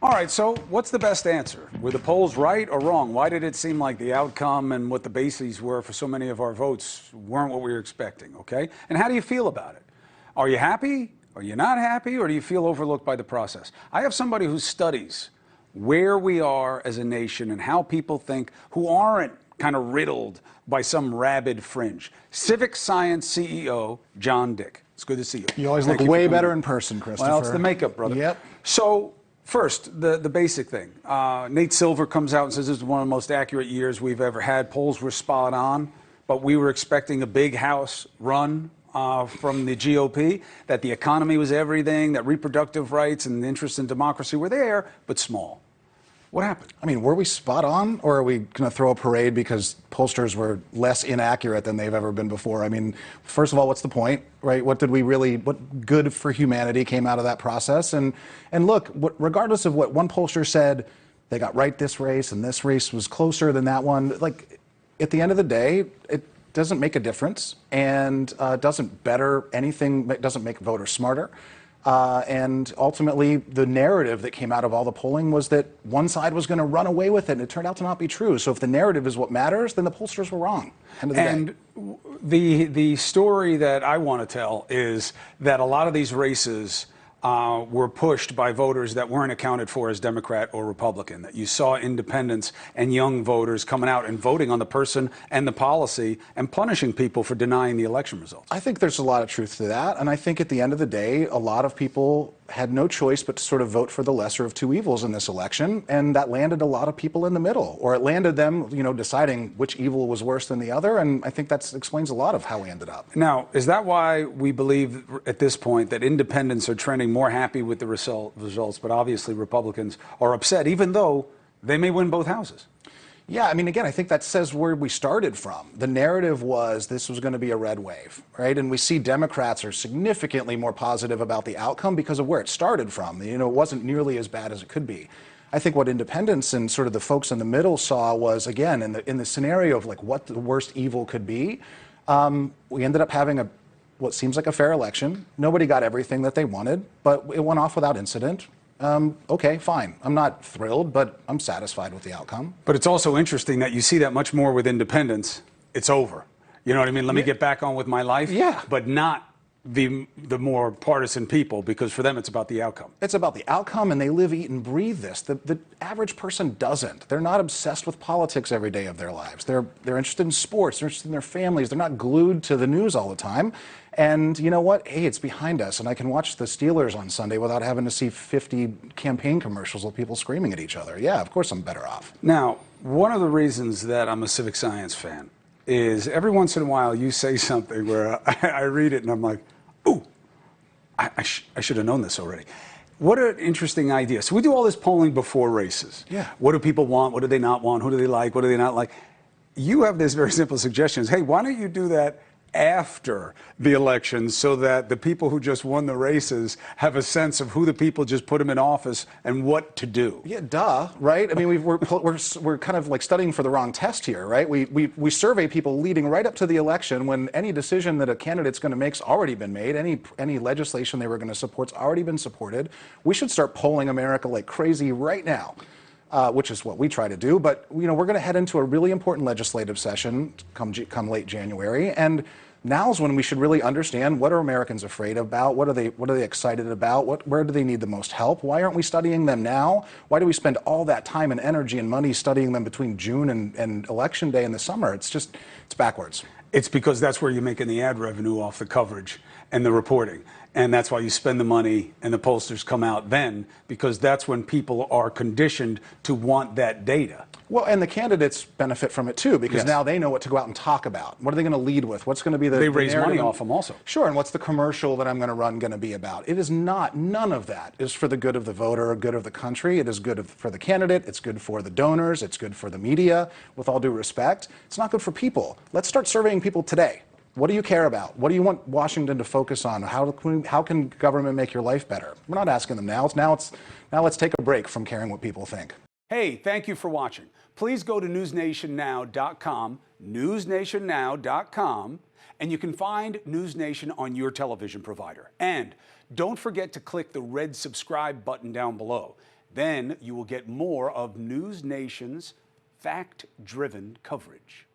All right, so what's the best answer? Were the polls right or wrong? Why did it seem like the outcome and what the bases were for so many of our votes weren't what we were expecting, okay? And how do you feel about it? Are you happy? Are you not happy? Or do you feel overlooked by the process? I have somebody who studies where we are as a nation and how people think who aren't kind of riddled by some rabid fringe. CivicScience CEO, John Dick. It's good to see you. You always look way better in person, Christopher. Well, it's the makeup, brother. Yep. So, first, the basic thing. Nate Silver comes out and says this is one of the most accurate years we've ever had. Polls were spot on, but we were expecting a big House run from the GOP, that the economy was everything, that reproductive rights and interest in democracy were there, but small. What happened? I mean, were we spot on, or are we going to throw a parade because pollsters were less inaccurate than they've ever been before? I mean, first of all, what's the point, right? What good for humanity came out of that process? And look, regardless of what one pollster said, they got right this race, and this race was closer than that one. Like, at the end of the day, it doesn't make a difference, and doesn't better anything, doesn't make voters smarter. And ultimately, the narrative that came out of all the polling was that one side was going to run away with it, and it turned out to not be true. So if the narrative is what matters, then the pollsters were wrong. End of the day. The story that I want to tell is that a lot of these races were pushed by voters that weren't accounted for as Democrat or Republican, that you saw independents and young voters coming out and voting on the person and the policy and punishing people for denying the election results. I think there's a lot of truth to that, and I think at the end of the day, a lot of people had no choice but to sort of vote for the lesser of two evils in this election, and that landed a lot of people in the middle, or it landed them, deciding which evil was worse than the other, and I think that explains a lot of how we ended up. Now, is that why we believe at this point that independents are trending more happy with the results, but obviously Republicans are upset, even though they may win both houses? Yeah, I mean, again, I think that says where we started from. The narrative was this was going to be a red wave, right? And we see Democrats are significantly more positive about the outcome because of where it started from. It wasn't nearly as bad as it could be. I think what independents and sort of the folks in the middle saw was, again, in the scenario of like what the worst evil could be, we ended up having what seems like a fair election. Nobody got everything that they wanted, but it went off without incident. Okay, fine. I'm not thrilled, but I'm satisfied with the outcome. But it's also interesting that you see that much more with independents. It's over. You know what I mean? Let me get back on with my life. Yeah. But not the more partisan people, because for them it's about the outcome. It's about the outcome, and they live, eat, and breathe this. The average person doesn't. They're not obsessed with politics every day of their lives. They're interested in sports. They're interested in their families. They're not glued to the news all the time. And you know what? Hey, it's behind us, and I can watch the Steelers on Sunday without having to see 50 campaign commercials with people screaming at each other. Yeah, of course I'm better off. Now, one of the reasons that I'm a CivicScience fan is every once in a while you say something where I read it and I'm like, ooh, I should have known this already. What an interesting idea. So we do all this polling before races. Yeah. What do people want? What do they not want? Who do they like? What do they not like? You have this very simple suggestion. Hey, why don't you do that after the election so that the people who just won the races have a sense of who the people just put them in office and what to do? Yeah, duh, right? I mean, we're kind of like studying for the wrong test here, right? We survey people leading right up to the election when any decision that a candidate's going to make's already been made. Any legislation they were going to support's already been supported. We should start polling America like crazy right now. Which is what we try to do, but we're going to head into a really important legislative session come late January, and now's when we should really understand what are Americans afraid about, what are they excited about, where do they need the most help, why aren't we studying them now, why do we spend all that time and energy and money studying them between June and Election Day in the summer? It's backwards. It's because that's where you're making the ad revenue off the coverage and the reporting. And that's why you spend the money and the pollsters come out then, because that's when people are conditioned to want that data. Well, and the candidates benefit from it too, because now they know what to go out and talk about. What are they going to lead with? What's going to be They raise money off them also. Sure, and what's the commercial that I'm going to run going to be about? It is not, none of that is for the good of the voter or good of the country. It is good for the candidate, it's good for the donors, it's good for the media, with all due respect. It's not good for people. Let's start surveying people today. What do you care about? What do you want Washington to focus on? How can government make your life better? We're not asking them now. Now let's take a break from caring what people think. Hey, thank you for watching. Please go to newsnationnow.com, newsnationnow.com, and you can find NewsNation on your television provider. And don't forget to click the red subscribe button down below. Then you will get more of NewsNation's fact-driven coverage.